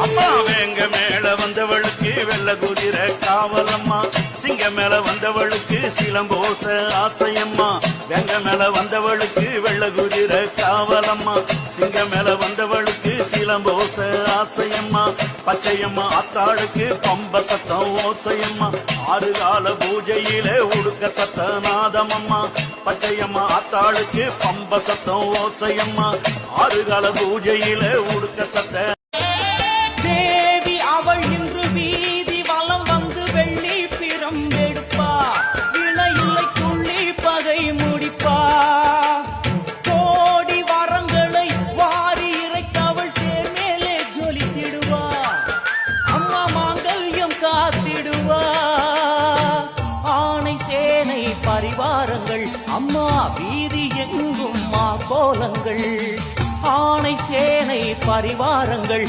அம்மா வேங்க மேல வந்தவளுக்கு வெள்ள குதிரை காவலம்மா, சிங்க மேல வந்தவளுக்கு சிலம்போச ஆசையம்மா. வேங்க மேல வந்தவளுக்கு வெள்ள குதிரை காவலம்மா, சிங்க மேல வந்தவளுக்கு சிலம்போச ஆசையம்மா. பச்சையம்மா அத்தாளுக்கு பம்ப சத்தம் ஓசையம்மா, ஆறு கால பூஜையிலே உடுக்க சத்த நாதமம்மா. பச்சையம்மா அத்தாளுக்கு பம்ப சத்தம் ஓசையம்மா, ஆறு கால பூஜையிலே உடுக்க சத்த. தேவி அவள் இன்று வீதி வலம் வந்து வெள்ளி பிரம்பெடுப்பா, வினையில்லை துள்ளி பகை முடிப்பா. கோடி வரங்களை வாரி இறைக்க அவள் தேர் மேலே ஜொலித்திடுவா, அம்மா மாங்கல்யம் காத்திடுவா. ஆனை சேனை பரிவாரங்கள் அம்மா வீதி எங்கும் மா கோலங்கள், ஆனை சேனை பரிவாரங்கள்